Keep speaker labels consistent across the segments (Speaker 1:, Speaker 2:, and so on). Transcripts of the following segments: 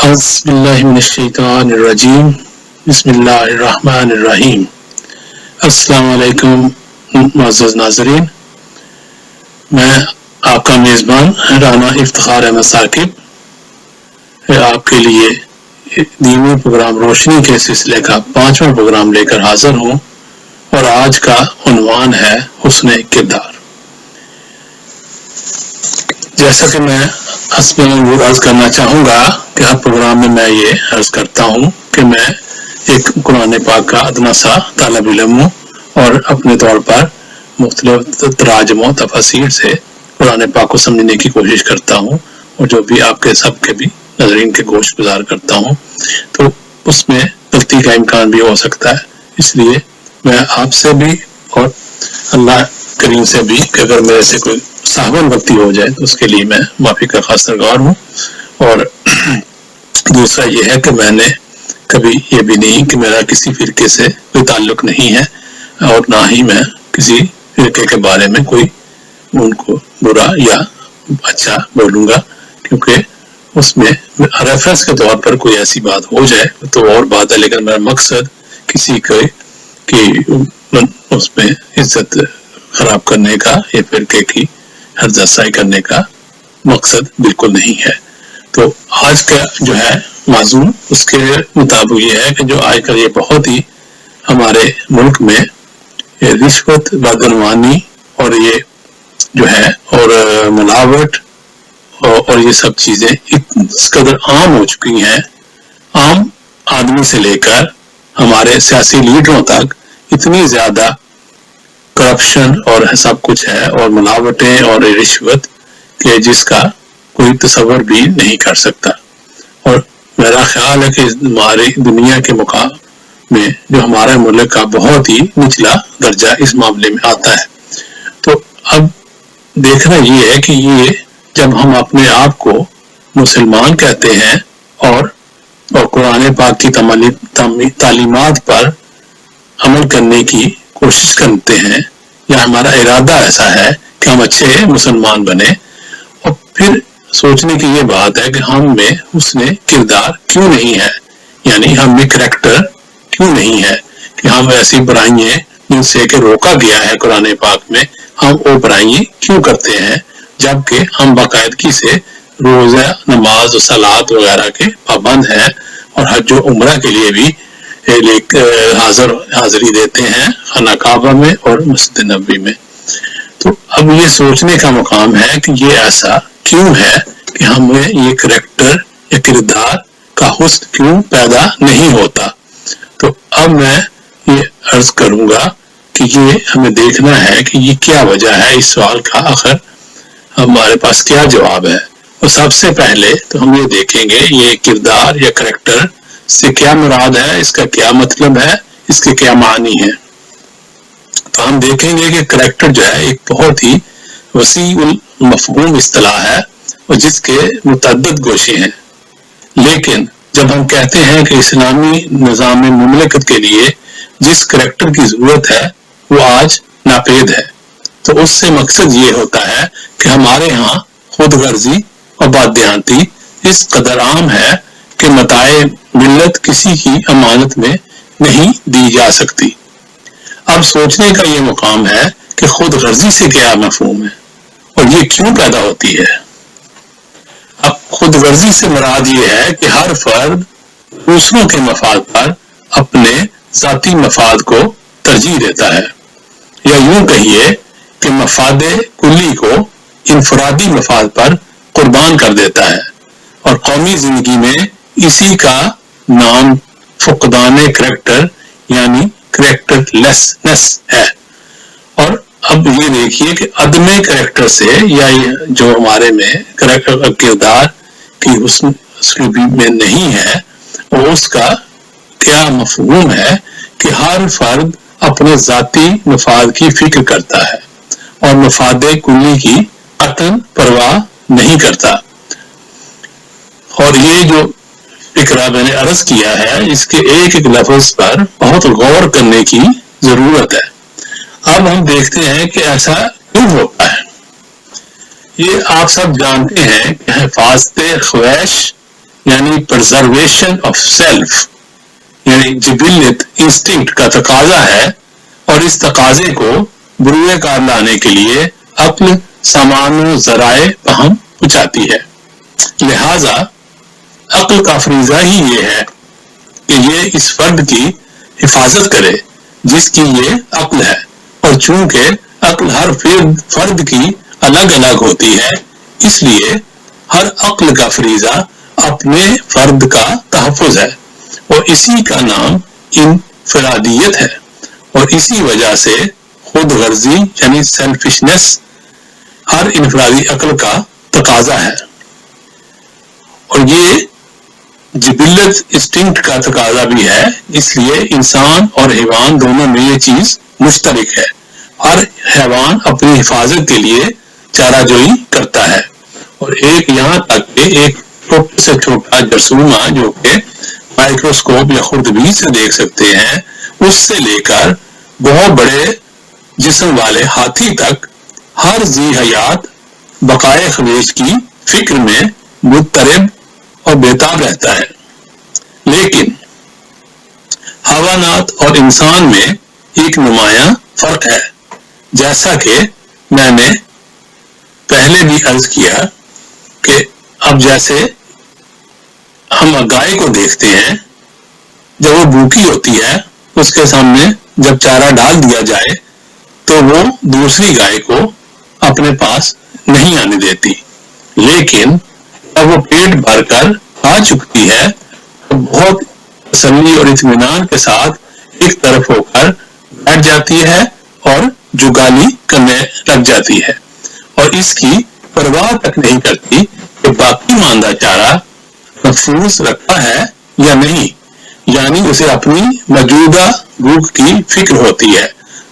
Speaker 1: اعوذ باللہ من الشیطان الرجیم بسم اللہ الرحمن الرحیم۔ السلام علیکم معزز ناظرین، میں آپ کا میزبان رانا افتخار احمد ثاقب آپ کے لیے دینی پروگرام روشنی کے سلسلے کا 5واں پروگرام لے کر حاضر ہوں، اور آج کا عنوان ہے حسن کردار۔ جیسا کہ میں حسب منظور عرض کرنا چاہوں گا کہ ہر پروگرام میں یہ عرض کرتا ہوں کہ میں ایک قرآن پاک کا ادنا سا طالب علم ہوں، اور اپنے طور پر مختلف تراجم و تفاسیر سے قرآن پاک کو سمجھنے کی کوشش کرتا ہوں، اور جو بھی آپ کے سب کے بھی ناظرین کے گوش گزار کرتا ہوں، تو اس میں غلطی کا امکان بھی ہو سکتا ہے۔ اس لیے میں آپ سے بھی اور اللہ کریم سے بھی کہ اگر میرے سے کوئی صاحباً غلطی ہو جائے تو اس کے لیے میں معافی کا خاص درگار ہوں۔ اور دوسرا یہ ہے کہ میں نے کبھی یہ بھی نہیں کہ میرا کسی فرقے سے کوئی تعلق نہیں ہے، اور نہ ہی میں کسی فرقے کے بارے میں کوئی ان کو برا یا اچھا بولوں گا، کیونکہ اس میں ریفرنس کے طور پر کوئی ایسی بات ہو جائے تو اور بات ہے، لیکن میرا مقصد کسی کو کہ اس میں عزت خراب کرنے کا یا فرقے کی حرز افزائی کرنے کا مقصد بالکل نہیں ہے۔ تو آج کا جو ہے موضوع اس کے مطابق یہ ہے کہ جو آج کل یہ بہت ہی ہمارے ملک میں رشوت بدعنوانی اور یہ جو ہے اور ملاوٹ اور یہ سب چیزیں اس قدر عام ہو چکی ہیں، عام آدمی سے لے کر ہمارے سیاسی لیڈروں تک اتنی زیادہ کرپشن اور سب کچھ ہے، اور ملاوٹیں اور رشوت کہ جس کا کوئی تصور بھی نہیں کر سکتا۔ اور میرا خیال ہے کہ ہماری دنیا کے مقام میں جو ہمارا ملک کا بہت ہی نچلا درجہ اس معاملے میں آتا ہے۔ تو اب دیکھنا یہ ہے کہ یہ جب ہم اپنے آپ کو مسلمان کہتے ہیں اور قرآن پاک کی تعلیمات پر عمل کرنے کی کوشش کرتے ہیں، یا ہمارا ارادہ ایسا ہے کہ ہم اچھے مسلمان بنے، اور پھر سوچنے کی یہ بات ہے کہ ہم میں حسن کردار کیوں نہیں ہے، یعنی ہم میں کریکٹر کیوں نہیں ہے، کہ ہم ایسی برائیاں جن سے کہ روکا گیا ہے قرآن پاک میں، ہم وہ برائیاں کیوں کرتے ہیں، جبکہ ہم باقاعدگی سے روزہ نماز و صلات وغیرہ کے پابند ہیں، اور حج و عمرہ کے لیے بھی حاضری دیتے ہیں خانہ کعبہ میں اور مسجد نبوی میں۔ تو اب یہ سوچنے کا مقام ہے کہ یہ ایسا کیوں ہے کہ ہمیں یہ کریکٹر یا کردار کا حسن کیوں پیدا نہیں ہوتا۔ تو اب میں یہ عرض کروں گا کہ یہ ہمیں دیکھنا ہے کہ یہ کیا وجہ ہے، اس سوال کا آخر ہمارے پاس کیا جواب ہے۔ اور سب سے پہلے تو ہم یہ دیکھیں گے یہ کردار یا کریکٹر سے کیا مراد ہے، اس کا کیا مطلب ہے، اس کے کیا معنی ہے۔ تو ہم دیکھیں گے کہ کریکٹر جو ہے ایک بہت ہی وسیع المفہوم اصطلاح ہے، اور جس کے متعدد گوشے ہیں، لیکن جب ہم کہتے ہیں کہ اسلامی نظام مملکت کے لیے جس کریکٹر کی ضرورت ہے وہ آج ناپید ہے، تو اس سے مقصد یہ ہوتا ہے کہ ہمارے ہاں خود غرضی اور باددیانتی اس قدر عام ہے کہ متاع ملت کسی کی امانت میں نہیں دی جا سکتی۔ اب سوچنے کا یہ مقام ہے کہ خود غرضی سے کیا مفہوم ہے، اور یہ کیوں پیدا ہوتی ہے۔ اب خود غرضی سے مراد یہ ہے کہ ہر فرد دوسروں کے مفاد پر اپنے ذاتی مفاد کو ترجیح دیتا ہے، یا یوں کہیے کہ مفاد کلی کو انفرادی مفاد پر قربان کر دیتا ہے، اور قومی زندگی میں اسی کا نام فقدان کریکٹر یعنی کریکٹر لیسنس ہے۔ اور اب یہ دیکھیے کہ عدم کریکٹر سے یا جو ہمارے میں کردار کی حسن سلوبی میں نہیں ہے، اور اس کا کیا مفہوم ہے کہ ہر فرد اپنے ذاتی مفاد کی فکر کرتا ہے اور مفاد کلی کی قطعاً پرواہ نہیں کرتا۔ اور یہ جو فکرہ میں نے عرض کیا ہے، اس کے ایک ایک لفظ پر بہت غور کرنے کی ضرورت ہے۔ اب ہم دیکھتے ہیں کہ ایسا کیوں ہوتا ہے۔ یہ آپ سب جانتے ہیں کہ حفاظت خواہش یعنی پرزرویشن آف سیلف، یعنی جبلت انسٹنکٹ کا تقاضا ہے، اور اس تقاضے کو بروئے کار لانے کے لیے عقل سامان و ذرائع فہم پہنچاتی ہے۔ لہذا عقل کا فریضہ ہی یہ ہے کہ یہ اس فرد کی حفاظت کرے جس کی یہ عقل ہے، اور چونکہ عقل ہر فرد کی الگ الگ ہوتی ہے، اس لیے ہر عقل کا فریضہ اپنے فرد کا تحفظ ہے، اور اسی کا نام انفرادیت ہے، اور اسی وجہ سے خود غرضی یعنی سیلفشنس ہر انفرادی عقل کا تقاضا ہے، اور یہ جبلت انسٹنکٹ کا تقاضا بھی ہے، اس لیے انسان اور حیوان دونوں میں یہ چیز مشترک ہے۔ ہر حیوان اپنی حفاظت کے لیے چارہ جوئی کرتا ہے، اور ایک یہاں تک کہ ایک چھوٹے سے چھوٹا جرثومہ جو کہ مائکروسکوپ یا خوردبین سے دیکھ سکتے ہیں، اس سے لے کر بہت بڑے جسم والے ہاتھی تک ہر ذی حیات بقائے خلیج کی فکر میں مضطرب اور بیتاب رہتا ہے۔ لیکن حیوانات اور انسان میں ایک نمایاں فرق ہے، جیسا کہ میں نے پہلے بھی عرض کیا کہ اب جیسے ہم گائے کو دیکھتے ہیں، جب وہ بھوکی ہوتی ہے اس کے سامنے جب چارہ ڈال دیا جائے تو وہ دوسری گائے کو اپنے پاس نہیں آنے دیتی، لیکن جب وہ پیٹ بھر کر آ چکتی ہے تو بہت تسلی اور اطمینان کے ساتھ ایک طرف ہو کر بیٹھ جاتی ہے اور جگالی کرنے لگ جاتی ہے، اور اس کی پرواہ تک نہیں کرتی کہ باقی ماندہ چارہ محفوظ رکھا ہے یا نہیں، یعنی اسے اپنی موجودہ بھوک کی فکر ہوتی ہے،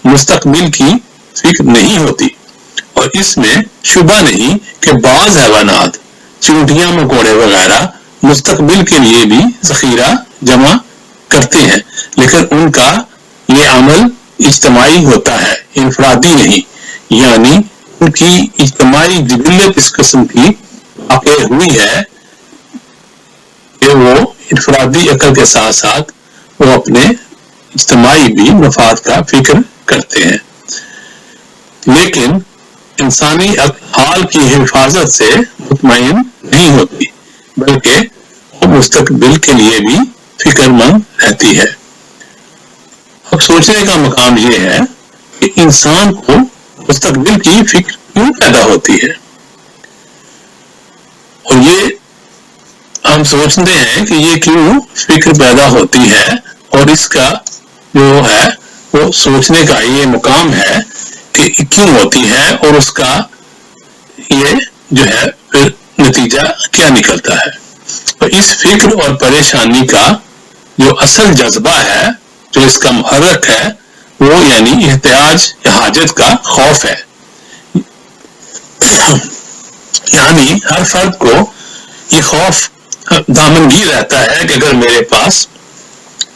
Speaker 1: مستقبل کی فکر نہیں ہوتی۔ اور اس میں شبہ نہیں کہ بعض حیوانات چونٹیاں مکوڑے وغیرہ مستقبل کے لیے بھی ذخیرہ جمع کرتے ہیں، لیکن ان کا یہ عمل اجتماعی ہوتا ہے، انفرادی نہیں، یعنی ان کی اجتماعی جبلت اس قسم کی واقع ہوئی ہے کہ وہ انفرادی عقل کے ساتھ ساتھ وہ اپنے اجتماعی بھی مفاد کا فکر کرتے ہیں، لیکن انسانی حال کی حفاظت سے مطمئن نہیں ہوتی، بلکہ وہ مستقبل کے لیے بھی فکر مند رہتی ہے۔ اب سوچنے کا مقام یہ ہے کہ انسان کو مستقبل کی فکر کیوں پیدا ہوتی ہے، اور یہ ہم سوچتے ہیں کہ یہ کیوں فکر پیدا ہوتی ہے، اور اس کا جو ہے وہ سوچنے کا یہ مقام ہے کہ کیوں ہوتی ہے، اور اس کا یہ جو ہے پھر نتیجہ کیا نکلتا ہے۔ اور اس فکر اور پریشانی کا جو اصل جذبہ ہے، جو اس کا محرک ہے، وہ یعنی احتیاج یا حاجت کا خوف ہے، یعنی ہر فرد کو یہ خوف دامنگیر رہتا ہے کہ اگر میرے پاس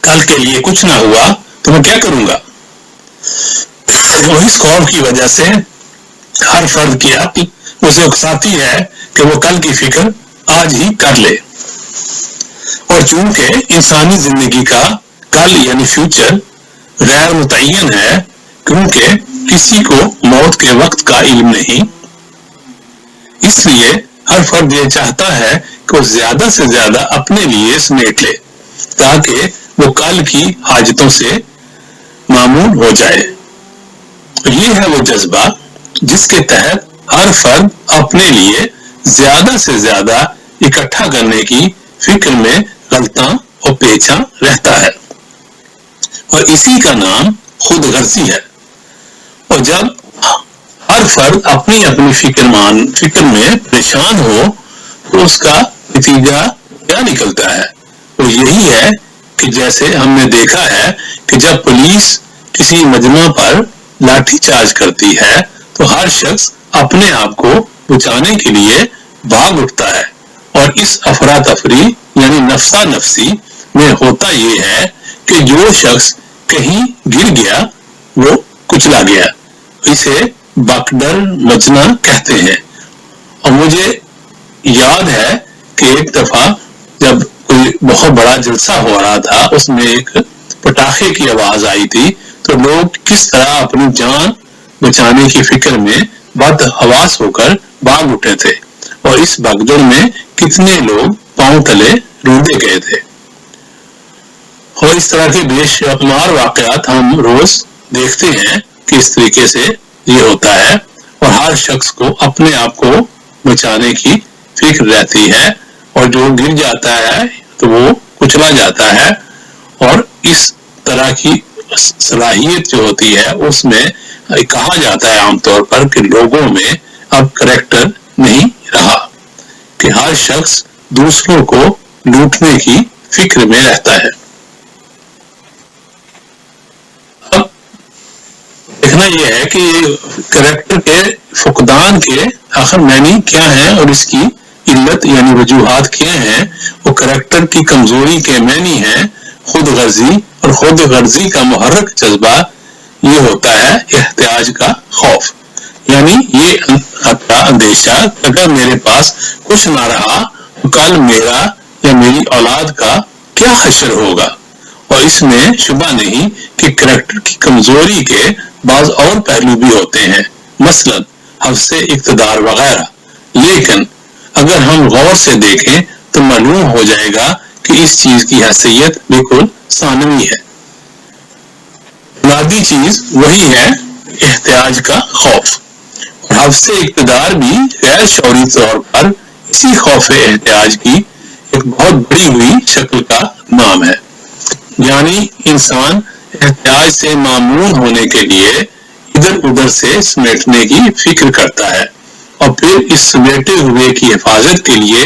Speaker 1: کل کے لیے کچھ نہ ہوا تو میں کیا کروں گا۔ اور اس خوف کی وجہ سے ہر فرد کی عقل اسے اکساتی ہے کہ وہ کل کی فکر آج ہی کر لے، اور چونکہ انسانی زندگی کا کل یعنی فیوچر غیر متعین ہے، کیونکہ کسی کو موت کے وقت کا علم نہیں، اس لیے ہر فرد یہ چاہتا ہے کہ وہ زیادہ سے زیادہ اپنے لیے سمیٹ لے تاکہ وہ کل کی حاجتوں سے معمول ہو جائے۔ یہ ہے وہ جذبہ جس کے تحت ہر فرد اپنے لیے زیادہ سے زیادہ اکٹھا کرنے کی فکر میں غلطاں اور پیچھا رہتا ہے، اور اسی کا نام خود غرضی ہے۔ اور جب ہر فرد اپنی اپنی فکر میں پریشان ہو تو اس کا نتیجہ کیا نکلتا ہے، وہ یہی ہے کہ جیسے ہم نے دیکھا ہے کہ جب پولیس کسی مجمع پر لاٹھی چارج کرتی ہے تو ہر شخص اپنے آپ کو بچانے کے لیے بھاگ اٹھتا ہے، اور اس افراتفری یعنی نفسا نفسی میں ہوتا یہ ہے کہ جو شخص کہیں گر گیا وہ کچلا گیا، اسے بکڈر مچنا کہتے ہیں۔ اور مجھے یاد ہے کہ ایک دفعہ جب کوئی بہت بڑا جلسہ ہو رہا تھا، اس میں ایک پٹاخے کی آواز آئی تھی، تو لوگ کس طرح اپنی جان بچانے کی فکر میں بد حواس ہو کر بھاگ اٹھے تھے، اور اس بھگدڑ میں کتنے لوگ پاؤں تلے روندا گئے تھے۔ اور اس طرح کے بے شمار واقعات ہم روز دیکھتے ہیں کہ اس طریقے سے یہ ہوتا ہے، اور ہر شخص کو اپنے آپ کو بچانے کی فکر رہتی ہے، اور جو گر جاتا ہے تو وہ کچلا جاتا ہے۔ اور اس طرح کی صلاحیت جو ہوتی ہے اس میں کہا جاتا ہے عام طور پر کہ لوگوں میں اب کریکٹر نہیں رہا، کہ ہر شخص دوسروں کو لوٹنے کی فکر میں رہتا ہے۔ اب دیکھنا یہ ہے کہ کریکٹر کے فقدان کے آخر معنی کیا ہے اور اس کی علت یعنی وجوہات کیا ہیں۔ وہ کریکٹر کی کمزوری کے معنی ہیں خود غرضی، اور خود غرضی کا محرک جذبہ یہ ہوتا ہے احتیاج کا خوف، یعنی یہ خطرہ اندیشہ اگر میرے پاس کچھ نہ رہا تو کل میرا یا میری اولاد کا کیا حشر ہوگا۔ اور اس میں شبہ نہیں کہ کریکٹر کی کمزوری کے بعض اور پہلو بھی ہوتے ہیں، مثلا حفظ اقتدار وغیرہ، لیکن اگر ہم غور سے دیکھیں تو معلوم ہو جائے گا کہ اس چیز کی حیثیت بالکل ثانوی ہے۔ بنیادی چیز وہی ہے احتیاج کا خوف، اور حفظ اقتدار بھی غیر شعوری طور پر اسی خوف احتیاج کی ایک بہت بڑی ہوئی شکل کا نام ہے۔ یعنی انسان احتیاج سے مامون ہونے کے لیے ادھر ادھر سے سمیٹنے کی فکر کرتا ہے، اور پھر اس سمیٹے ہوئے کی حفاظت کے لیے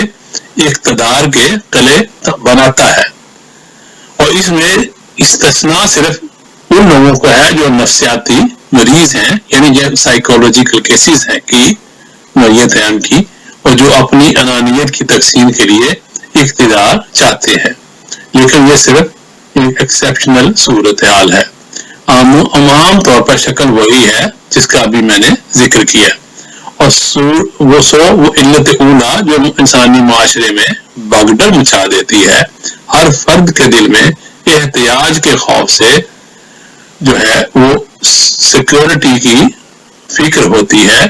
Speaker 1: اقتدار کے قلعے بناتا ہے۔ اور اس میں استثناء صرف ان لوگوں کو ہے جو نفسیاتی مریض ہیں، یعنی جو سائیکولوجیکل کیسز ہیں کی نوعیت ہے ان کی، اور جو اپنی انانیت کی تقسیم کے لیے اقتدار چاہتے ہیں، لیکن یہ صرف ایک ایکسیپشنل صورتحال ہے۔ عام طور پر شکل وہی ہے جس کا ابھی میں نے ذکر کیا، اور وہ علت اولا جو انسانی معاشرے میں بھگدڑ مچا دیتی ہے۔ ہر فرد کے دل میں احتیاج کے خوف سے جو ہے وہ سیکیورٹی کی فکر ہوتی ہے،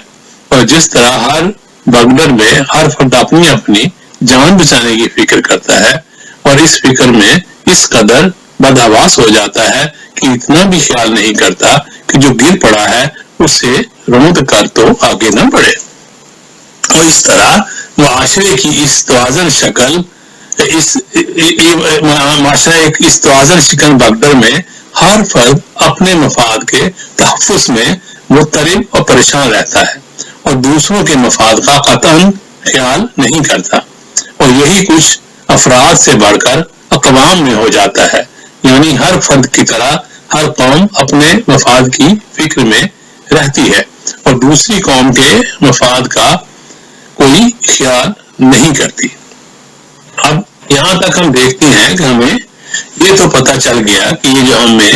Speaker 1: اور جس طرح ہر بھگدڑ میں ہر فرد اپنی اپنی جان بچانے کی فکر کرتا ہے، اور اس فکر میں اس قدر بدحواس ہو جاتا ہے کہ اتنا بھی خیال نہیں کرتا کہ جو گر پڑا ہے اسے روند کر تو آگے نہ بڑھے۔ اور اس طرح معاشرے کی اس توازن شکل بھگدڑ میں ہر فرد اپنے مفاد کے تحفظ میں مضطرب اور پریشان رہتا ہے، اور دوسروں کے مفاد کا قطعاً خیال نہیں کرتا، اور یہی کچھ افراد سے بڑھ کر اقوام میں ہو جاتا ہے۔ یعنی ہر فرد کی طرح ہر قوم اپنے مفاد کی فکر میں رہتی ہے، اور دوسری قوم کے مفاد کا کوئی خیال نہیں کرتی۔ اب یہاں تک ہم دیکھتے ہیں کہ ہمیں یہ تو پتہ چل گیا کہ یہ جو ہمیں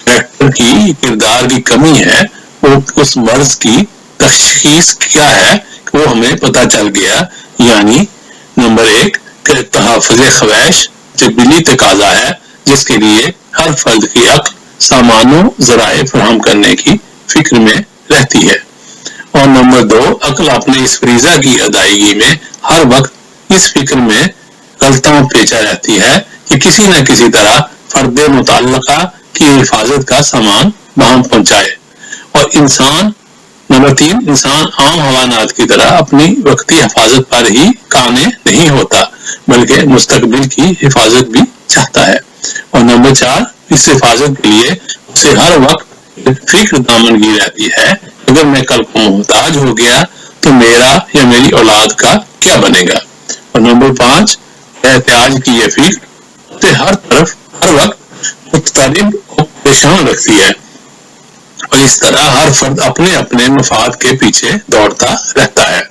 Speaker 1: کریکٹر کی کردار کی کمی ہے وہ اس مرض کی تشخیص کیا ہے کہ وہ ہمیں پتہ چل گیا، یعنی نمبر 1 کہ تحفظ خواہش جبلی تقاضا ہے جس کے لیے ہر فرد کی عقل سامان و ذرائع فراہم کرنے کی فکر میں رہتی ہے، اور نمبر 2 عقل اپنے اس فریضہ کی ادائیگی میں ہر وقت اس فکر میں غلطاں پیچا رہتی ہے کہ کسی نہ کسی طرح فرد متعلقہ کی حفاظت کا سامان وہاں پہنچائے۔ اور نمبر 3 انسان عام حیوانات کی طرح اپنی وقتی حفاظت پر ہی قانع نہیں ہوتا بلکہ مستقبل کی حفاظت بھی چاہتا ہے، اور نمبر 4 اس حفاظت کے لیے اسے ہر وقت فکر دامنگی رہتی ہے اگر میں کل کو محتاج ہو گیا تو میرا یا میری اولاد کا کیا بنے گا۔ اور نمبر 5 احتیاج کی یہ فکر اسے ہر طرف ہر وقت مضطرب اور پریشان رکھتی ہے، اور اس طرح ہر فرد اپنے اپنے مفاد کے پیچھے دوڑتا رہتا ہے،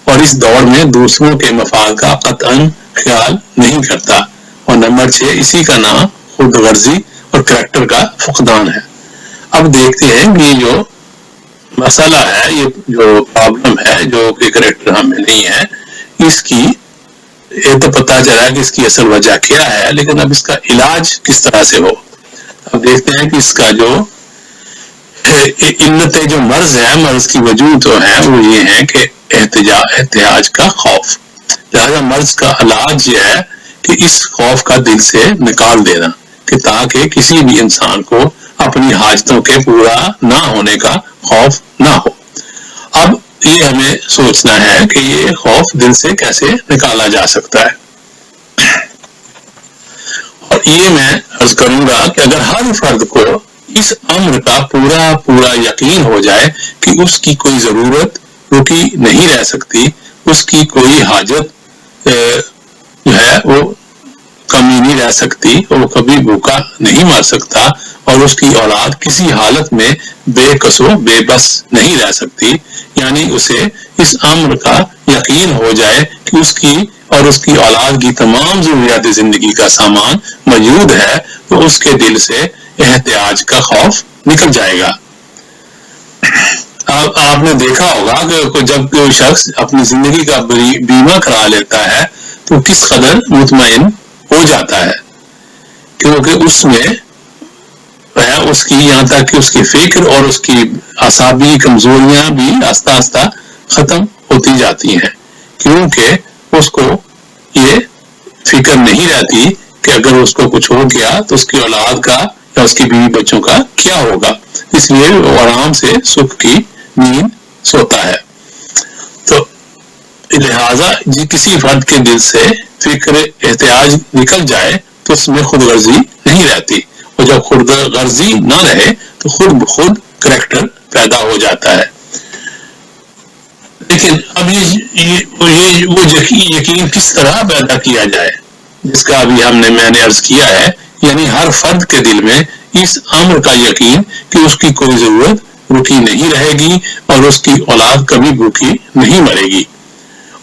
Speaker 1: اور اس دوڑ میں دوسروں کے مفاد کا قطعاً خیال نہیں کرتا۔ اور نمبر 6 اسی کا نام خود غرضی اور کریکٹر کا فقدان ہے۔ اب دیکھتے ہیں کہ یہ جو مسئلہ ہے، یہ جو پرابلم ہے جو کہ کریکٹر ہمیں نہیں ہے، اس کی یہ تو پتا چلا کہ اس کی اصل وجہ کیا ہے، لیکن اب اس کا علاج کس طرح سے ہو. اب دیکھتے ہیں کہ اس کا جو علت جو مرض ہے، مرض کی وجوہ جو ہے وہ یہ ہے کہ احتجاج کا خوف. لہذا مرض کا علاج یہ ہے کہ اس خوف کا دل سے نکال دینا، کہ تاکہ کسی بھی انسان کو اپنی حاجتوں کے پورا نہ ہونے کا خوف نہ ہو. اب یہ ہمیں سوچنا ہے کہ یہ خوف دل سے کیسے نکالا جا سکتا ہے. اور یہ میں عرض کروں گا کہ اگر ہر فرد کو اس امر کا پورا یقین ہو جائے کہ اس کی کوئی ضرورت رکی نہیں رہ سکتی، اس کی کوئی حاجت جو ہے وہ کمی نہیں رہ سکتی، وہ کبھی بھوکا نہیں مر سکتا، اور اس کی اولاد کسی حالت میں بے کس و بے بس نہیں رہ سکتی، یعنی اسے اس امر کا یقین ہو جائے کہ اس کی اور اس کی اولاد کی تمام ضروریات زندگی کا سامان موجود ہے، تو اس کے دل سے احتیاج کا خوف نکل جائے گا. آپ نے دیکھا ہوگا کہ جب کوئی شخص اپنی زندگی کا بیمہ کرا لیتا ہے تو کس قدر مطمئن ہو جاتا ہے، کیونکہ اس میں اس کی یہاں تک کہ اس کی فکر اور اس کی اعصابی کمزوریاں بھی آہستہ آہستہ ختم ہوتی جاتی ہیں، کیونکہ اس کو یہ فکر نہیں رہتی کہ اگر اس کو کچھ ہو گیا تو اس کی اولاد کا یا اس کی بیوی بچوں کا کیا ہوگا. اس لیے وہ آرام سے سکھ کی نیند سوتا ہے. تو لہذا کسی فرد کے دل سے فکر احتیاج نکل جائے تو اس میں خود غرضی نہیں رہتی، اور جب خود غرضی نہ رہے تو خود بخود کریکٹر پیدا ہو جاتا ہے. لیکن اب وہ یقین کس طرح پیدا کیا جائے، جس کا ابھی میں نے عرض کیا ہے، یعنی ہر فرد کے دل میں اس امر کا یقین کہ اس کی کوئی ضرورت رکی نہیں رہے گی اور اس کی اولاد کبھی بھوکی نہیں مرے گی.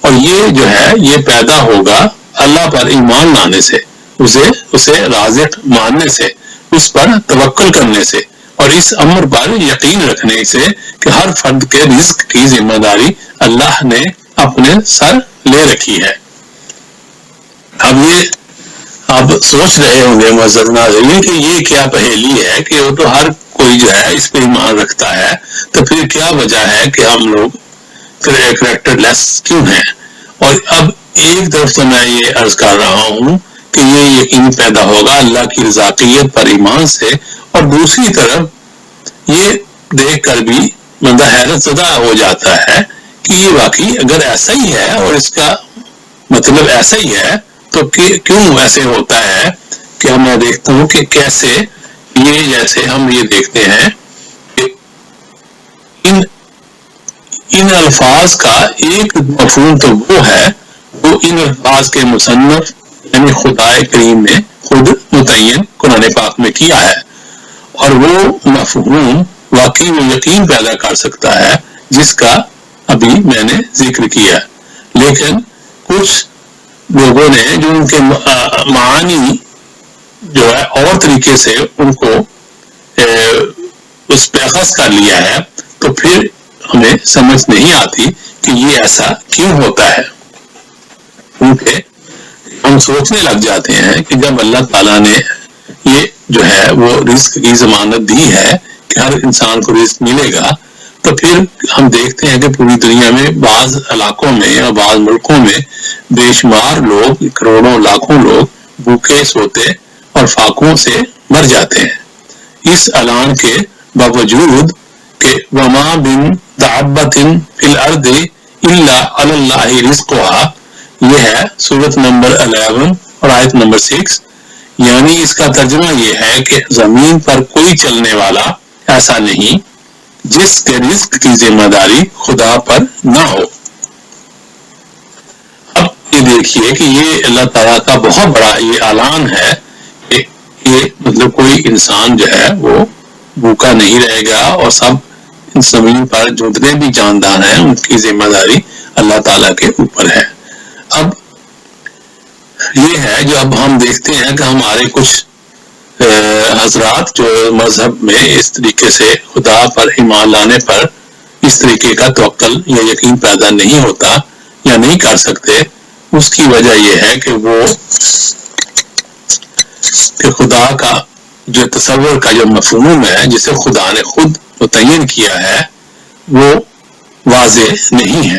Speaker 1: اور یہ جو ہے یہ پیدا ہوگا اللہ پر ایمان لانے سے، اسے رازق ماننے سے، اس پر توکل کرنے سے، اور اس امر پر یقین رکھنے سے کہ ہر فرد کے رزق کی ذمہ داری اللہ نے اپنے سر لے رکھی ہے. اب یہ آپ سوچ رہے ہوں گے معزز ناظرین کہ یہ کیا پہیلی ہے کہ وہ تو ہر کوئی جو ہے اس پہ ایمان رکھتا ہے، تو پھر کیا وجہ ہے کہ ہم لوگ کریکٹر لیس کیوں ہیں. اور اب ایک طرف تو میں یہ عرض کر رہا ہوں کہ یہ یقین پیدا ہوگا اللہ کی رضاقیت پر ایمان سے، اور دوسری طرف یہ دیکھ کر بھی بندہ حیرت زدہ ہو جاتا ہے کہ یہ واقعی اگر ایسا ہی ہے اور اس کا مطلب ایسا ہی ہے تو کیوں ایسے ہوتا ہے کہ میں دیکھتا ہوں کہ کیسے یہ جیسے ہم یہ دیکھتے ہیں کہ ان الفاظ کا ایک مفہوم تو وہ ہے، وہ ان الفاظ کے مصنف یعنی خدا کریم نے خود متعین قرآن پاک میں کیا ہے، اور وہ مفہوم واقعی وہ یقین پیدا کر سکتا ہے جس کا ابھی میں نے ذکر کیا. لیکن کچھ لوگوں نے جو ان کے معانی جو ہے اور طریقے سے ان کو اس پہ اخذ کر لیا ہے، تو پھر ہمیں سمجھ نہیں آتی کہ یہ ایسا کیوں ہوتا ہے. کیونکہ ہم سوچنے لگ جاتے ہیں کہ جب اللہ تعالیٰ نے یہ جو ہے وہ رزق کی ضمانت دی ہے کہ ہر انسان کو رزق ملے گا، تو پھر ہم دیکھتے ہیں کہ پوری دنیا میں بعض علاقوں میں اور بعض ملکوں میں بے شمار لوگ، کروڑوں لاکھوں لوگ بھوکے سوتے اور فاقوں سے مر جاتے ہیں، اس اعلان کے باوجود کہ وما بن دابۃ فی الارض الا علی اللہ رزقها. یہ ہے سورۃ نمبر 11 اور آیت نمبر 6. یعنی اس کا ترجمہ یہ ہے کہ زمین پر کوئی چلنے والا ایسا نہیں جس کے رزق کی ذمہ داری خدا پر نہ ہو. اب یہ دیکھیے کہ یہ اللہ تعالیٰ کا بہت بڑا یہ اعلان ہے کہ یہ مطلب کوئی انسان جو ہے وہ بھوکا نہیں رہے گا، اور سب زمین پر جتنے بھی جاندار ہیں ان کی ذمہ داری اللہ تعالیٰ کے اوپر ہے. اب یہ ہے جو اب ہم دیکھتے ہیں کہ ہمارے کچھ حضرات جو مذہب میں اس طریقے سے خدا پر ایمان لانے پر اس طریقے کا توکل یا یقین پیدا نہیں ہوتا یا نہیں کر سکتے، اس کی وجہ یہ ہے کہ وہ کہ خدا کا جو تصور کا جو مفہوم ہے جسے خدا نے خود متعین کیا ہے وہ واضح نہیں ہے.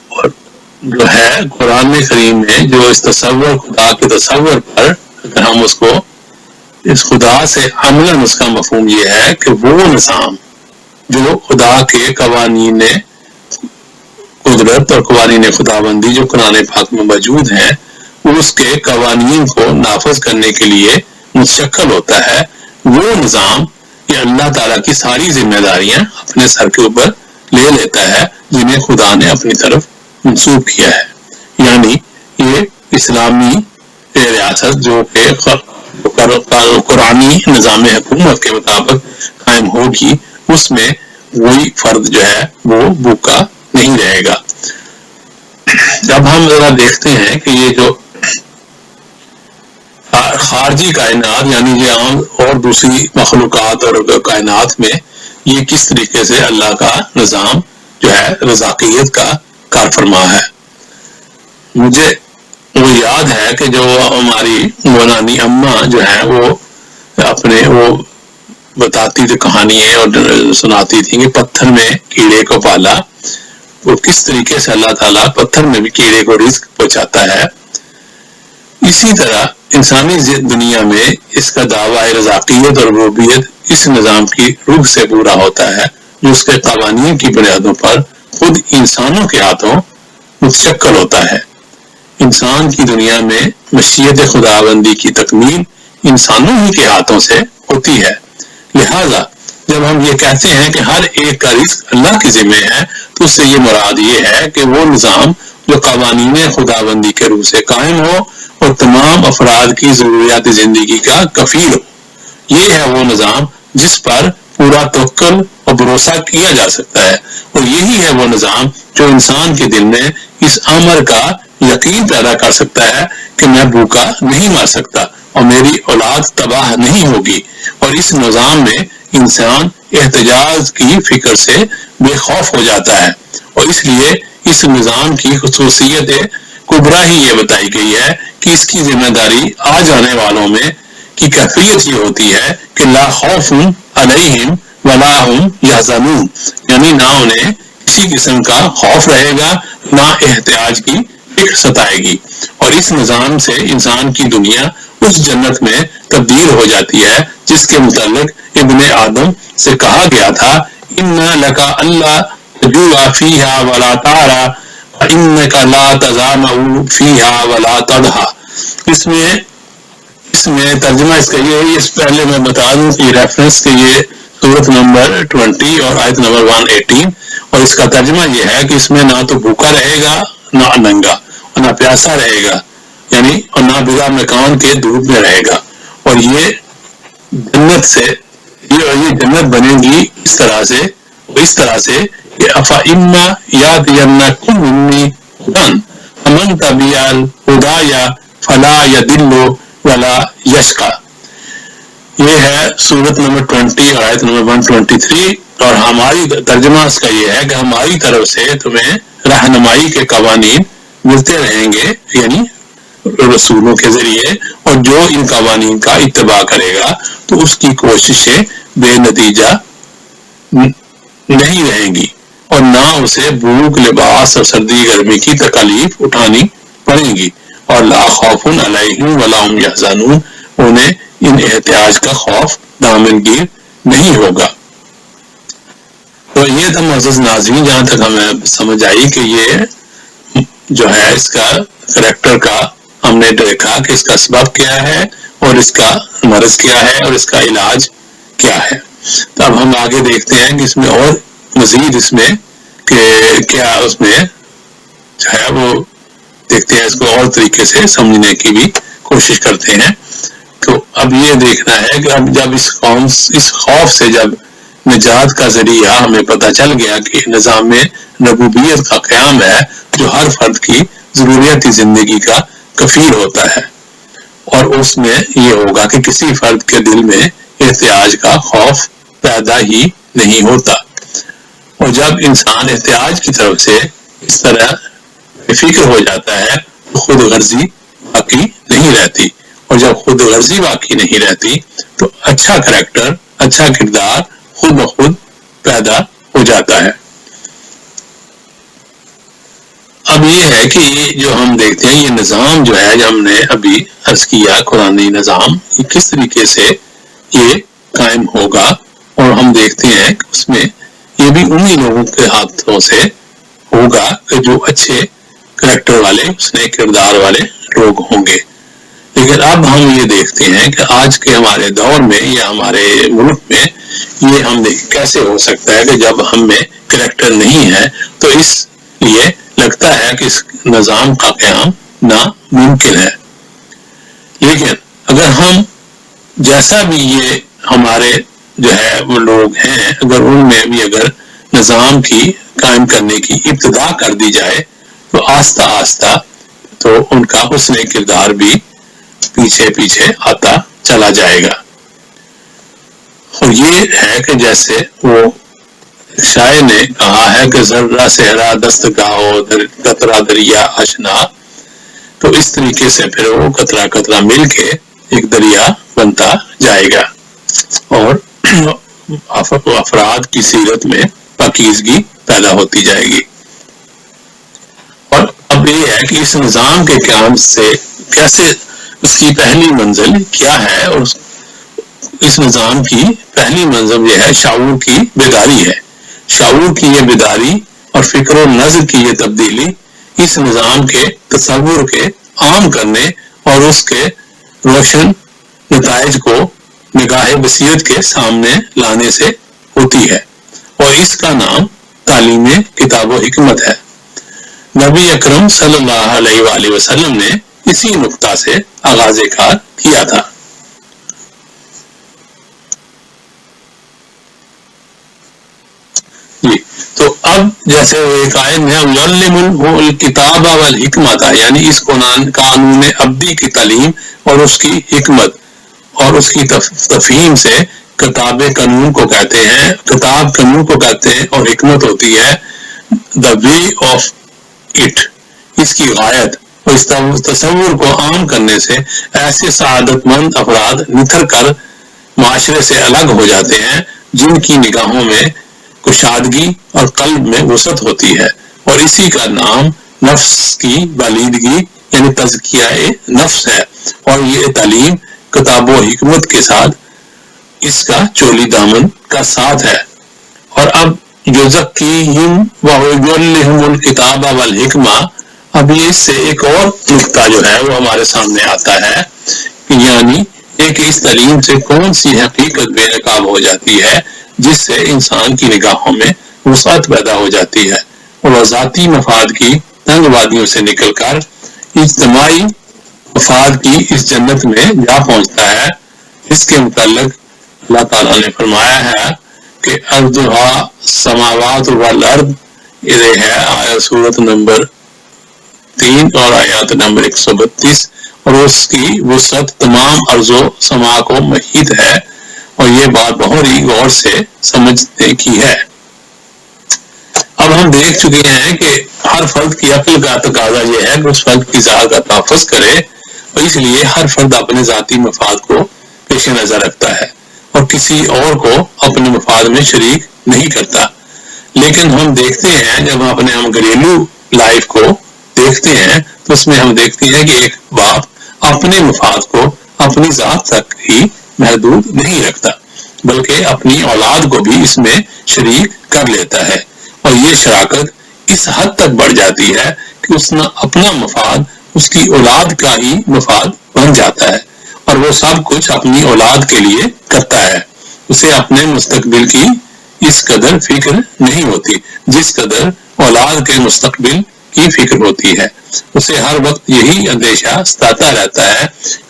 Speaker 1: اور جو ہے قرآن کریم میں جو اس تصور خدا کے تصور پر اگر ہم اس کو اس خدا سے عملاً اس کا مفہوم یہ ہے کہ وہ نظام جو خدا کے قوانین قدرت اور قوانین خداوندی جو قرآن پاک میں موجود ہیں اس کے قوانین کو نافذ کرنے کے لیے متشکل ہوتا ہے، وہ نظام یہ اللہ تعالیٰ کی ساری ذمہ داریاں اپنے سر کے اوپر لے لیتا ہے جنہیں خدا نے اپنی طرف منسوب کیا ہے. یعنی یہ اسلامی ریاست جو کہ قرآنی نظام حکومت کے مطابق قائم ہوگی اس میں وہی فرد جو ہے وہ بھوکا نہیں رہے گا. جب ہم ذرا دیکھتے ہیں کہ یہ جو خارجی کائنات یعنی یہ عام اور دوسری مخلوقات اور کائنات میں یہ کس طریقے سے اللہ کا نظام جو ہے رزاقیت کا کار فرما ہے. مجھے وہ یاد ہے کہ جو ہماری نانی اماں جو ہے وہ اپنے وہ بتاتی تھی کہانیاں اور سناتی تھی کہ پتھر میں کیڑے کو پالا، وہ کس طریقے سے اللہ تعالیٰ پتھر میں بھی کیڑے کو رزق پہنچاتا ہے. اسی طرح انسانی دنیا میں اس کا دعویٰ رزاقیت اور ربوبیت اس نظام کی روح سے پورا ہوتا ہے جو اس کے قوانین کی بنیادوں پر خود انسانوں کے ہاتھوں متشکل ہوتا ہے. انسان کی دنیا میں مشیت خداوندی کی تکمیل انسانوں ہی کے ہاتھوں سے ہوتی ہے. لہذا جب ہم یہ کہتے ہیں کہ ہر ایک کا رزق اللہ کے ذمہ ہے تو اس سے یہ مراد یہ ہے کہ وہ نظام جو قوانین خداوندی کے روح سے قائم ہو اور تمام افراد کی ضروریات زندگی کا کفیل ہو. یہ ہے وہ نظام جس پر پورا توکل اور بھروسہ کیا جا سکتا ہے، اور یہی ہے وہ نظام جو انسان کے دل میں اس امر کا یقین پیدا کر سکتا ہے کہ میں بھوکا نہیں مر سکتا اور میری اولاد تباہ نہیں ہوگی. اور اس نظام میں انسان احتجاج کی فکر سے بے خوف ہو جاتا ہے، اور اس لیے اس نظام کی خصوصیت کبریٰ ہی یہ بتائی گئی ہے کہ اس کی ذمہ داری آ جانے والوں میں کی کیفیت یہ ہوتی ہے کہ لا خوف علیہم ولا هم یحزنون، یعنی نہ انہیں کسی قسم کا خوف رہے گا نہ احتیاج کی فکر ستائے گی. اور اس نظام سے انسان کی دنیا اس جنت میں تبدیل ہو جاتی ہے جس کے متعلق ابن آدم سے کہا گیا تھا اِنَّ لَكَ أَلَّا تَجُوعَ فِيهَا وَلَا تَعْرَىٰ وَإِنَّكَ لَا تَظْمَأُ فِيهَا وَلَا تَضْحَىٰ. اس میں ترجمہ اس کا یہ ہے، اس پہلے میں بتا دوں کہ ریفرنس کہ یہ سورت نمبر 20 اور آیت نمبر 118، اور اس کا ترجمہ یہ ہے کہ اس میں نہ تو بھوکا رہے گا نہ ننگا اور نہ پیاسا رہے گا، یعنی اور نہ بلا مکان کے دھوپ میں رہے گا. اور یہ جنت سے یہ جنت بنے گی اس طرح سے کہ افإما یأتینکم منی ہدی فمن تبع الہدی فلا یضل ولا یشقی. یہ ہے سورت نمبر 20 اور آیت نمبر 123، اور ہماری ترجمہ اس کا یہ ہے کہ ہماری طرف سے تمہیں رہنمائی کے قوانین ملتے رہیں گے، یعنی رسولوں کے ذریعے، اور جو ان قوانین کا اتباع کرے گا تو اس کی کوششیں بے نتیجہ نہیں رہیں گی اور نہ اسے بھوک، لباس اور سردی گرمی کی تکالیف اٹھانی پڑیں گی. اور لا خوف علیہم ولا هم یحزنون، انہیں ان احتیاج کا خوف دامنگیر نہیں ہوگا. تو یہ تھا معزز ناظرین، جہاں تک ہمیں سمجھ آئی کہ یہ جو ہے اس کا کریکٹر کا ہم نے دیکھا کہ اس کا سبب کیا ہے اور اس کا مرض کیا ہے اور اس کا علاج کیا ہے. تو اب ہم آگے دیکھتے ہیں کہ اس میں اور مزید اس میں کہ کیا اس میں جو ہے وہ دیکھتے ہیں، اس کو اور طریقے سے سمجھنے کی بھی کوشش کرتے ہیں. تو اب یہ دیکھنا ہے کہ اب جب اس خوف سے جب نجات کا ذریعہ ہمیں پتہ چل گیا کہ نظام میں ربوبیت کا قیام ہے جو ہر فرد کی ضروریاتی زندگی کا کفیل ہوتا ہے، اور اس میں یہ ہوگا کہ کسی فرد کے دل میں احتیاج کا خوف پیدا ہی نہیں ہوتا. اور جب انسان احتیاج کی طرف سے اس طرح فکر ہو جاتا ہے تو خود غرضی باقی نہیں رہتی، اور جب خود غرضی باقی نہیں رہتی تو اچھا کریکٹر، اچھا کردار خود بخود پیدا ہو جاتا ہے۔ اب یہ ہے کہ یہ جو ہم دیکھتے ہیں یہ نظام جو ہے، جو ہم نے ابھی عرض کیا قرآنی نظام، یہ کس طریقے سے یہ قائم ہوگا، اور ہم دیکھتے ہیں کہ اس میں یہ بھی انہی لوگوں کے ہاتھوں سے ہوگا کہ جو اچھے کریکٹر والے، اس نے کردار والے لوگ ہوں گے۔ لیکن اب ہم یہ دیکھتے ہیں کہ آج کے ہمارے دور میں یا ہمارے ملک میں یہ ہم کیسے ہو سکتا ہے کہ جب ہم میں کریکٹر نہیں ہے تو اس لیے لگتا ہے کہ اس نظام کا قیام ناممکن ہے۔ لیکن اگر ہم جیسا بھی یہ ہمارے جو ہے وہ لوگ ہیں، اگر ان میں بھی اگر نظام کی قائم کرنے کی ابتدا کر دی جائے تو آہستہ آہستہ تو ان کا حسن کردار بھی پیچھے پیچھے آتا چلا جائے گا۔ اور یہ ہے کہ جیسے وہ شاعر نے کہا ہے کہ ذرہ صحرا دستگاہو قطرہ دریا آشنا، تو اس طریقے سے پھر وہ قطرہ قطرہ مل کے ایک دریا بنتا جائے گا اور افراد کی سیرت میں پاکیزگی پیدا ہوتی جائے گی۔ اور اب یہ ہے کہ اس نظام کے قیام سے کیسے، اس کی پہلی منزل کیا ہے، اور اس نظام کی پہلی منزل یہ ہے شعور کی بیداری ہے۔ شعور کی یہ بیداری اور فکر و نظر کی یہ تبدیلی اس نظام کے تصور کے عام کرنے اور اس کے روشن نتائج کو نگاہ بصیرت کے سامنے لانے سے ہوتی ہے، اور اس کا نام تعلیم کتاب و حکمت ہے۔ نبی اکرم صلی اللہ علیہ وآلہ وسلم نے اسی نقطہ سے آغاز کار کیا تھا۔ تو اب جیسے ایک آیت میں یعلمہ الکتاب والحکمت، یعنی اس قانون ابدی کی تعلیم اور اس کی حکمت اور اس کی تفہیم سے کتاب قانون کو کہتے ہیں، کتاب قانون کو کہتے ہیں، اور حکمت ہوتی ہے the way of it، اس کی غایت، اور اس تصور کو عام کرنے سے ایسے سعادت مند افراد نتھر کر معاشرے سے الگ ہو جاتے ہیں جن کی نگاہوں میں کشادگی اور قلب میں وسعت ہوتی ہے، اور اسی کا نام نفس کی بالیدگی یعنی تزکیہ نفس ہے، اور یہ تعلیم کتاب و حکمت کے ساتھ اس کا چولی دامن کا ساتھ ہے۔ اور اب یزکیہم ویعلمہم الکتاب والحکمہ، اب یہ اس سے ایک اور نقطہ جو ہے وہ ہمارے سامنے آتا ہے کہ یعنی ایک اس تعلیم سے کون سی حقیقت بے نقاب ہو جاتی ہے جس سے انسان کی نگاہوں میں وسعت پیدا ہو جاتی ہے، اور وہ ذاتی مفاد کی تنگ وادیوں سے نکل کر اجتماعی مفاد کی اس جنت میں جا پہنچتا ہے۔ اس کے متعلق اللہ تعالیٰ نے فرمایا ہے کہ ارضھا سماوات والارض، یہ ہے سورۃ نمبر 3 اور آیات نمبر 132، اور اس کی وسعت تمام ارض و سما کو محیط ہے، اور یہ بات بہت ہی غور سے سمجھنے کی ہے۔ اب ہم دیکھ چکے ہیں کہ ہر فرد کی عقل کا تقاضا یہ ہے کہ اس فرد کی ذات کا تحفظ کرے، اور اس لیے ہر فرد اپنے ذاتی مفاد کو پیش نظر رکھتا ہے اور کسی اور کو اپنے مفاد میں شریک نہیں کرتا۔ لیکن ہم دیکھتے ہیں جب اپنے ہم گھریلو لائف کو دیکھتے ہیں تو اس میں ہم دیکھتے ہیں کہ ایک باپ اپنے مفاد کو اپنی ذات تک ہی محدود نہیں رکھتا بلکہ اپنی اولاد کو بھی اس میں شریک کر لیتا ہے، اور یہ شراکت اس حد تک بڑھ جاتی ہے کہ اس نے اپنا مفاد اس کی اولاد کا ہی مفاد بن جاتا ہے، اور وہ سب کچھ اپنی اولاد کے لیے کرتا ہے۔ اسے اپنے مستقبل کی اس قدر فکر نہیں ہوتی جس قدر اولاد کے مستقبل کی فکر ہوتی ہے۔ اسے ہر وقت یہی اندیشہ ستاتا رہتا ہے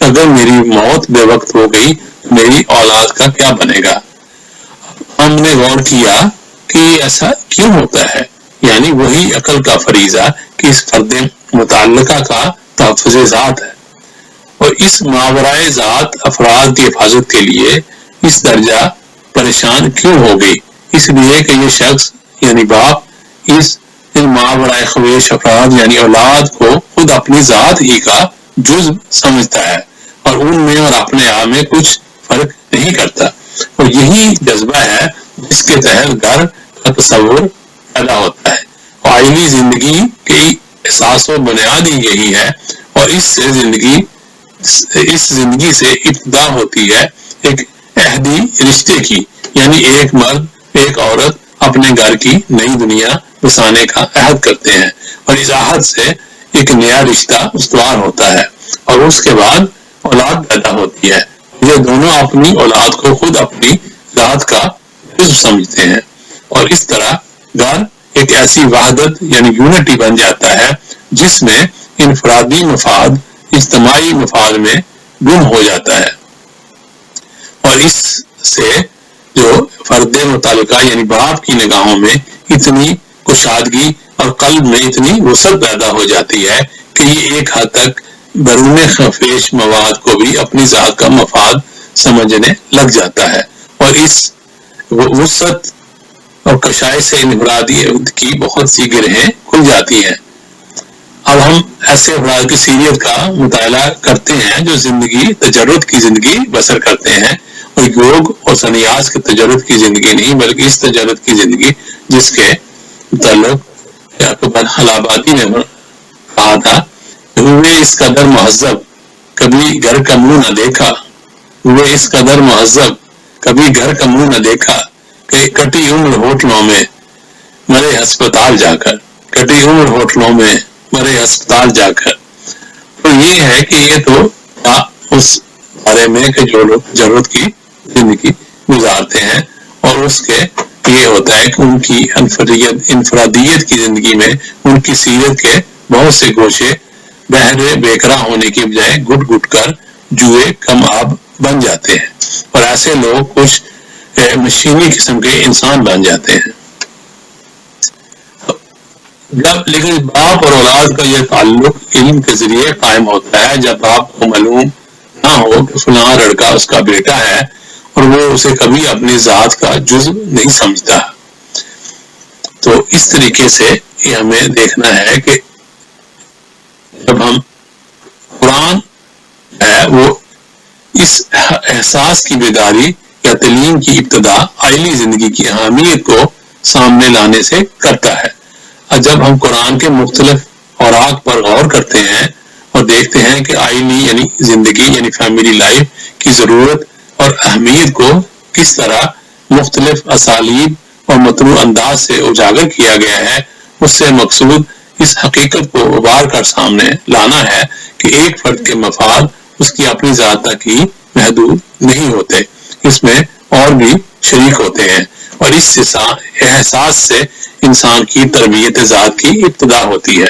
Speaker 1: اگر میری موت بے وقت ہو گئی تو میری اولاد کا کیا بنے گا۔ ہم نے غور کیا کہ ایسا کیوں ہوتا ہے، یعنی وہی عقل کا فریضہ کہ اس فرد متعلقہ کا تحفظ ذات ہے، اور اس ماورائے ذات افراد کی حفاظت کے لیے اس درجہ پریشان کیوں ہو گئی؟ اس لیے کہ یہ شخص یعنی باپ اس ان ماورائے خویش افراد یعنی اولاد کو خود اپنی ذات ہی کا جزو سمجھتا ہے اور ان میں اور اپنے آپ میں کچھ فرق نہیں کرتا، اور یہی جذبہ ہے جس کے تحت گھر کا تصور پیدا ہوتا ہے۔ آئلی زندگی کی اساس و بنیاد ہی یہی ہے، اور اس زندگی سے ابتدا ہوتی ہے ایک عہدی رشتے کی، یعنی ایک مرد ایک عورت اپنے گھر کی نئی دنیا بسانے کا عہد کرتے ہیں، اور اس عہد سے ایک نیا رشتہ استوار ہوتا ہے، اور اس کے بعد اولاد پیدا ہوتی ہے۔ یہ دونوں اپنی اولاد کو خود اپنی ذات کا جزو سمجھتے ہیں، اور اس طرح گھر ایک ایسی وحدت یعنی یونٹی بن جاتا ہے جس میں انفرادی مفاد اجتماعی مفاد میں گم ہو جاتا ہے، اور اس سے جو فرد متعلقہ یعنی باپ کی نگاہوں میں اتنی کشادگی اور قلب میں اتنی وسعت پیدا ہو جاتی ہے کہ یہ ایک حد تک بیرون خفیش مواد کو بھی اپنی ذات کا مفاد سمجھنے لگ جاتا ہے، اور اس وسعت اور کشائش سے انفرادیت کی بہت سی گرہیں کھل جاتی ہیں۔ اب ہم ایسے افراد کی سیریت کا مطالعہ کرتے ہیں جو زندگی تجرد کی زندگی بسر کرتے ہیں، اور یوگ اور سنیاس کے تجرد کی زندگی نہیں بلکہ اس تجرد کی زندگی جس کے متعلق اکبر حلاباتی نے کہا تھا، ہوئے اس قدر مہذب کبھی گھر کا منہ نہ دیکھا، ہوئے اس قدر مہذب کبھی گھر کا منہ نہ دیکھا کہ کٹی عمر ہوٹلوں میں مرے ہسپتال جا کر، کٹی عمر ہوٹلوں میں مرے ہسپتال جا کر۔ تو یہ ہے کہ یہ تو اس بارے میں کہ جو لوگ ضرورت کی زندگی گزارتے ہیں، اور اس کے یہ ہوتا ہے کہ ان کی انفرادیت کی زندگی میں ان کی سیرت کے بہت سے گوشے بہرے بیکراں ہونے کی بجائے گٹ گٹ کر جوئے کم آب بن جاتے ہیں، اور ایسے لوگ کچھ مشینی قسم کے انسان بن جاتے ہیں۔ لیکن باپ اور اولاد کا یہ تعلق علم کے ذریعے قائم ہوتا ہے۔ جب باپ کو معلوم نہ ہو کہ فلاں لڑکا اس کا بیٹا ہے اور وہ اسے کبھی اپنی ذات کا جزو نہیں سمجھتا، تو اس طریقے سے یہ ہمیں دیکھنا ہے کہ جب ہم قرآن ہے وہ اس احساس کی بیداری یا تعلیم کی ابتدا آئلی زندگی کی اہمیت کو سامنے لانے سے کرتا ہے۔ اور جب ہم قرآن کے مختلف اوراق پر غور کرتے ہیں اور دیکھتے ہیں کہ آئلی یعنی زندگی یعنی فیملی لائف کی ضرورت اور اہمیت کو کس طرح مختلف اسالیب اور متنوع انداز سے اجاگر کیا گیا ہے، اس سے مقصود اس حقیقت کو ابھار کر سامنے لانا ہے کہ ایک فرد کے مفاد اس کی اپنی ذات تک ہی محدود نہیں ہوتے، اس میں اور بھی شریک ہوتے ہیں، اور اس احساس سے انسان کی تربیت ذات کی ابتدا ہوتی ہے۔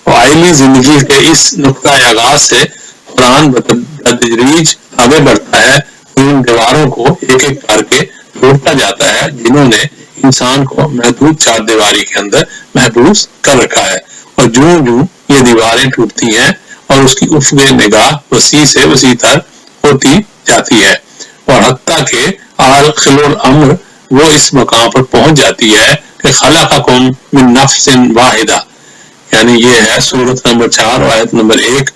Speaker 1: اور آئلی زندگی کے اس نقطۂ آغاز سے قرآن بتدریج آگے بڑھتا ہے، ان دیواروں کو ایک ایک کر کے توڑتا جاتا ہے جنہوں نے انسان کو محدود چار دیواری کے اندر محبوس کر رکھا ہے، اور جوں جوں یہ دیواریں ٹوٹتی ہیں اور اس کی افق نگاہ وسیع سے وسیع تر ہوتی جاتی ہے، اور حتیٰ کہ آخر الامر وہ اس مقام پر پہنچ جاتی ہے کہ خلقکم من نفس واحدہ، یعنی یہ ہے سورۃ نمبر 4 آیت نمبر 1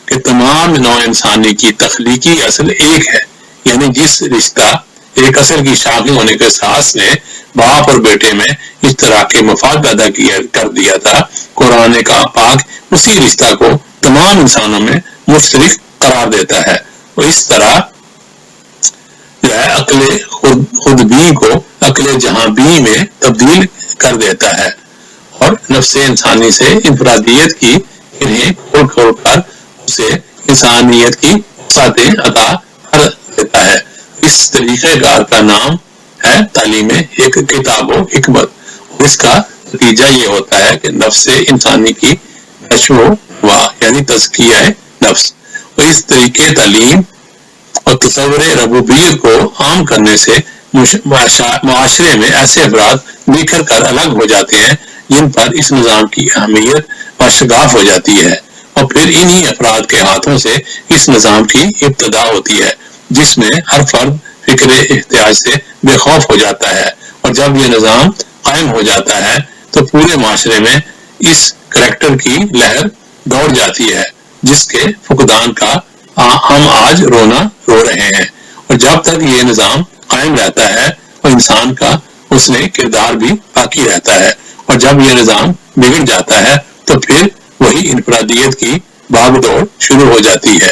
Speaker 1: کہ تمام نوع انسانی کی تخلیقی اصل ایک ہے، یعنی جس رشتہ ایک اصل کی شاخیں ہونے کے ساتھ نے باپ اور بیٹے میں اس طرح کے مفاد پیدا کر دیا تھا، قرآن کا پاک اسی رشتہ کو تمام انسانوں میں مشترک قرار دیتا ہے، اور اس طرح جو ہے عقل خود بھی کو عقل جہاں بھی میں تبدیل کر دیتا ہے، اور نفس انسانی سے انفرادیت کی انہیں کھول کھول کر اسے انسانیت کی ساتیں عطا کر دیتا ہے۔ اس طریقہ کار کا نام ہے تعلیم ایک کتاب و حکمت، اور اس کا نتیجہ یہ ہوتا ہے کہ نفس انسانی کی نشو و یعنی تزکیہ نفس، اور اس طریقے تعلیم اور تصور ربوبیت کو عام کرنے سے معاشرے میں ایسے افراد بکھر کر الگ ہو جاتے ہیں جن پر اس نظام کی اہمیت واشگاف ہو جاتی ہے، اور پھر انہی افراد کے ہاتھوں سے اس نظام کی ابتدا ہوتی ہے جس میں ہر فرد فکر احتیاج سے بے خوف ہو جاتا ہے، اور جب یہ نظام قائم ہو جاتا ہے تو پورے معاشرے میں اس کریکٹر کی لہر دوڑ جاتی ہے جس کے فقدان کا ہم آج رونا رو رہے ہیں. اور جب تک یہ نظام قائم رہتا ہے اور انسان کا اس میں کردار بھی باقی رہتا ہے، اور جب یہ نظام بگڑ جاتا ہے تو پھر وہی انفرادیت کی بھاگ دوڑ شروع ہو جاتی ہے.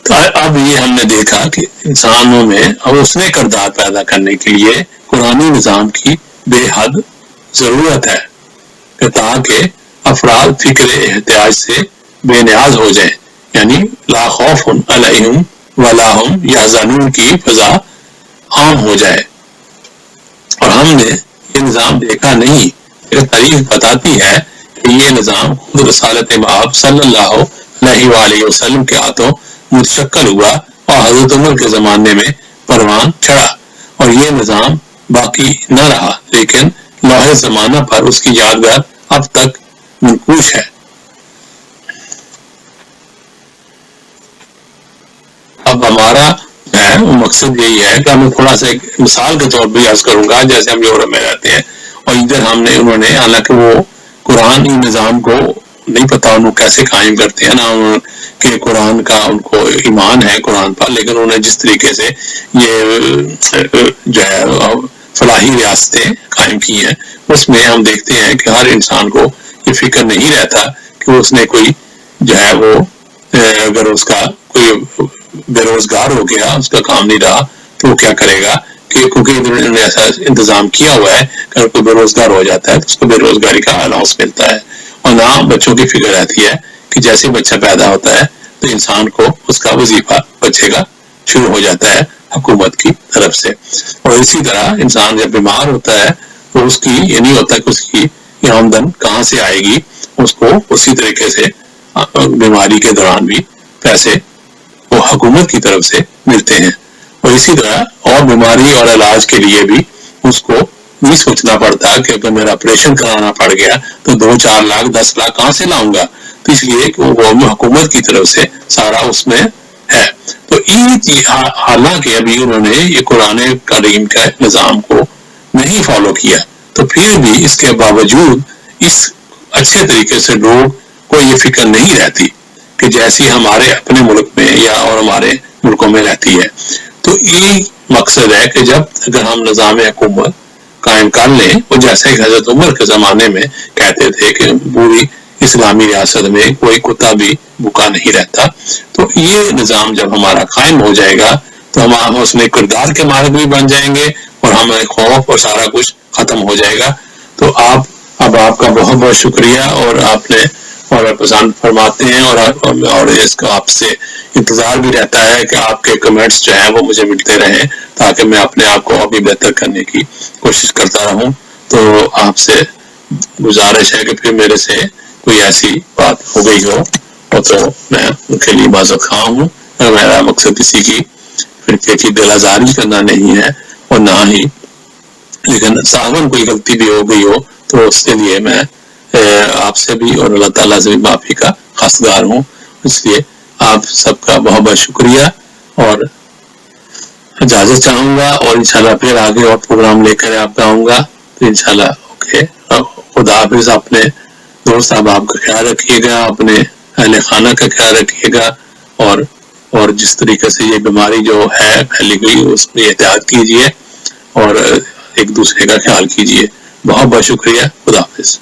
Speaker 1: تو اب یہ ہم نے دیکھا کہ انسانوں میں اب اس نے کردار پیدا کرنے کے لیے قرآنی نظام کی بے حد ضرورت ہے کہ تاکہ افراد فکر احتیاج سے بے نیاز ہو جائیں، یعنی لا خوف علیہم ولا ہم یحزنون کی فضا عام ہو جائے. اور ہم نے یہ نظام دیکھا نہیں، لیکن تاریخ بتاتی ہے کہ یہ نظام خود رسالت مآب صلی اللہ علیہ وآلہ وسلم کے ہاتھوں متشکل ہوا اور حضرت عمر کے زمانے میں پروان چڑھا، اور یہ نظام باقی نہ رہا لیکن لوح زمانہ پر اس کی یادگار اب تک منقوش ہے. اب ہمارا ہے وہ مقصد یہی ہے کہ ہمیں تھوڑا سا ایک مثال کے طور پہ عرض کروں گا. جیسے ہم یورپ میں رہتے ہیں اور ادھر انہوں نے حالانکہ وہ قرآن نظام کو نہیں پتا انہوں کیسے قائم کرتے ہیں نا کہ قرآن کا ان کو ایمان ہے قرآن پر، لیکن انہوں نے جس طریقے سے یہ جو ہے فلاحی ریاستیں قائم کی ہیں اس میں ہم دیکھتے ہیں کہ ہر انسان کو یہ فکر نہیں رہتا کہ اس نے کوئی جو ہے وہ اگر اس کا کوئی بے روزگار ہو گیا، اس کا کام نہیں رہا تو وہ کیا کرے گا، کہ کیونکہ انہوں نے ایسا انتظام کیا ہوا ہے کہ اگر کوئی بے روزگار ہو جاتا ہے تو اس کو بے روزگاری کا الاؤنس ملتا ہے. اور نہ بچوں کی فکر رہتی ہے کہ جیسے بچہ پیدا ہوتا ہے تو انسان کو اس کا وظیفہ بچے گا شروع ہو جاتا ہے حکومت کی طرف سے. اور اسی طرح انسان جب بیمار ہوتا ہے تو اس کی یہ نہیں ہوتا کہ اس کی آمدن کہاں سے آئے گی، اس کو اسی طریقے سے بیماری کے دوران بھی پیسے وہ حکومت کی طرف سے ملتے ہیں. اور اسی طرح اور بیماری اور علاج کے لیے بھی اس کو نہیں سوچنا پڑتا کہ اگر میرا آپریشن کرانا پڑ گیا تو 2-4 لاکھ 10 لاکھ کہاں سے لاؤں گا، تو اس لیے کہ وہ حکومت کی طرف سے سارا اس میں ہے. تو حالانکہ ابھی انہوں نے یہ قرآن کریم کے نظام کو نہیں فالو کیا تو پھر بھی اس کے باوجود اس اچھے طریقے سے لوگ کو یہ فکر نہیں رہتی کہ جیسی ہمارے اپنے ملک میں یا اور ہمارے ملکوں میں رہتی ہے. تو یہ مقصد ہے کہ جب اگر ہم نظام حکومت قائم کر لیں، وہ جیسے کہ حضرت عمر کے زمانے میں کہتے تھے کہ پوری اسلامی ریاست میں کوئی کتا بھی بھوکا نہیں رہتا، تو یہ نظام جب ہمارا قائم ہو جائے گا تو ہم اس میں کردار کے مالک بھی بن جائیں گے اور ہمیں خوف اور سارا کچھ ختم ہو جائے گا. تو اب آپ کا بہت بہت شکریہ، اور آپ نے اور پسند فرماتے ہیں اور اس کا آپ سے انتظار بھی رہتا ہے کہ آپ کے کمنٹس جو ہیں وہ مجھے ملتے رہیں تاکہ میں اپنے آپ کو ابھی بہتر کرنے کی کوشش کرتا رہوں. تو آپ سے گزارش ہے کہ پھر میرے سے کوئی ایسی بات ہو گئی ہو تو میں ان کے لیے معذرت خواہ ہوں. میرا مقصد کسی کی فرقے کی دل آزاری کرنا نہیں ہے اور نہ ہی، لیکن صاحباً کوئی غلطی بھی ہو گئی ہو تو اس کے لیے میں آپ سے بھی اور اللہ تعالیٰ سے بھی معافی کا خواستگار ہوں. اس لیے آپ سب کا بہت بہت شکریہ اور اجازت چاہوں گا، اور انشاءاللہ پھر آگے اور پروگرام لے کر آپ کا آؤں گا. تو انشاءاللہ اوکے، خدا حافظ. اپنے دوست احباب کا خیال رکھیے گا، اپنے اہل خانہ کا خیال رکھیے گا، اور جس طریقے سے یہ بیماری جو ہے پھیلی گئی اس میں احتیاط کیجیے اور ایک دوسرے کا خیال کیجیے. بہت بہت شکریہ. خدا حافظ.